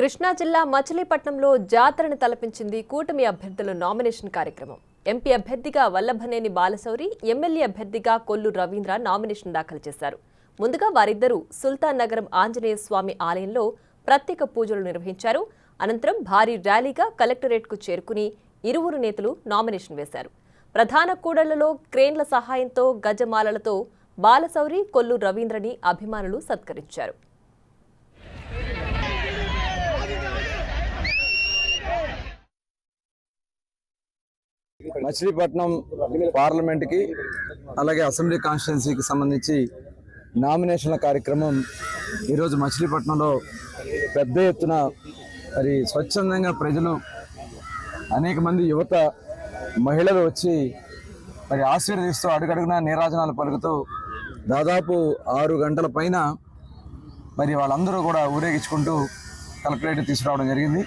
కృష్ణా జిల్లా మచిలీపట్నంలో జాతరను తలపించింది కూటమి అభ్యర్థుల నామినేషన్ కార్యక్రమం. ఎంపీ అభ్యర్థిగా వల్లభనేని బాలశౌరి, ఎమ్మెల్యే అభ్యర్థిగా కొల్లు రవీంద్ర నామినేషన్ దాఖలు చేశారు. ముందుగా వారిద్దరూ సుల్తాన్ నగరం ఆంజనేయ స్వామి ఆలయంలో ప్రత్యేక పూజలు నిర్వహించారు. అనంతరం భారీ ర్యాలీగా కలెక్టరేట్కు చేరుకుని ఇరువురు నేతలు నామినేషన్ వేశారు. ప్రధాన కూడళ్లలో క్రేన్ల సహాయంతో గజమాలలతో బాలశౌరి, కొల్లు రవీంద్రని అభిమానులు సత్కరించారు. మచిలీపట్నం పార్లమెంట్కి అలాగే అసెంబ్లీ కాన్స్టిట్యున్సీకి సంబంధించి నామినేషన్ల కార్యక్రమం ఈరోజు మచిలీపట్నంలో పెద్ద ఎత్తున మరి స్వచ్ఛందంగా ప్రజలు అనేక మంది యువత మహిళలు వచ్చి మరి ఆశీర్వదిస్తూ అడుగడుగునా నీరాజనాలు పలుకుతూ దాదాపు 6 గంటల పైన మరి వాళ్ళందరూ కూడా ఊరేగించుకుంటూ కలెక్టరేట్ తీసుకురావడం జరిగింది.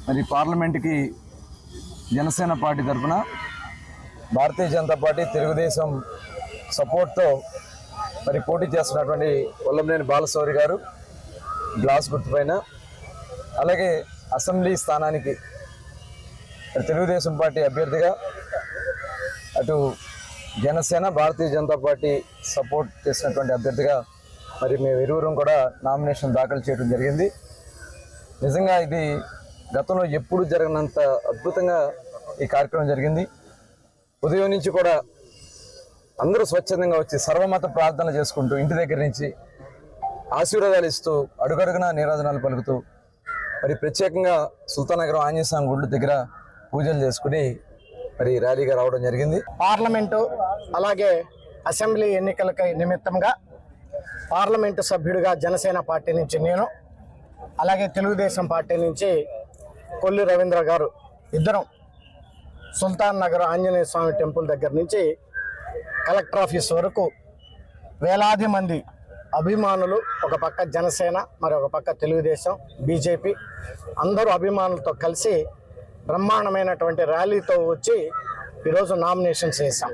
మరి పార్లమెంట్కి జనసేన పార్టీ తరఫున భారతీయ జనతా పార్టీ, తెలుగుదేశం సపోర్ట్తో మరి పోటీ చేస్తున్నటువంటి వల్లభనేని బాలశౌరి గారు గ్లాస్ గుర్తుపైన, అలాగే అసెంబ్లీ స్థానానికి తెలుగుదేశం పార్టీ అభ్యర్థిగా అటు జనసేన, భారతీయ జనతా పార్టీ సపోర్ట్ చేసినటువంటి అభ్యర్థిగా మరి మేము ఇరువురం కూడా నామినేషన్ దాఖలు చేయడం జరిగింది. నిజంగా ఇది గతంలో ఎప్పుడు జరగనంత అద్భుతంగా ఈ కార్యక్రమం జరిగింది. ఉదయం నుంచి కూడా అందరూ స్వచ్ఛందంగా వచ్చి సర్వమత ప్రార్థనలు చేసుకుంటూ ఇంటి దగ్గర నుంచి ఆశీర్వాదాలు ఇస్తూ అడుగడుగునా నీరాజనాలు పలుకుతూ మరి ప్రత్యేకంగా సుల్తాన్ నగరం ఆంజనేయ స్వామి గుడి దగ్గర పూజలు చేసుకుని మరి ర్యాలీగా రావడం జరిగింది. పార్లమెంటు అలాగే అసెంబ్లీ ఎన్నికలకై నిమిత్తంగా పార్లమెంటు సభ్యుడిగా జనసేన పార్టీ నుంచి నేను, అలాగే తెలుగుదేశం పార్టీ నుంచి కొల్లు రవీంద్ర గారు ఇద్దరం సుల్తాన్ నగర్ ఆంజనేయ స్వామి టెంపుల్ దగ్గర నుంచి కలెక్టర్ ఆఫీస్ వరకు వేలాది మంది అభిమానులు, ఒక పక్క జనసేన, మరి ఒక పక్క తెలుగుదేశం, బీజేపీ అందరూ అభిమానులతో కలిసి బ్రహ్మాండమైనటువంటి ర్యాలీతో వచ్చి ఈరోజు నామినేషన్స్ చేశాం.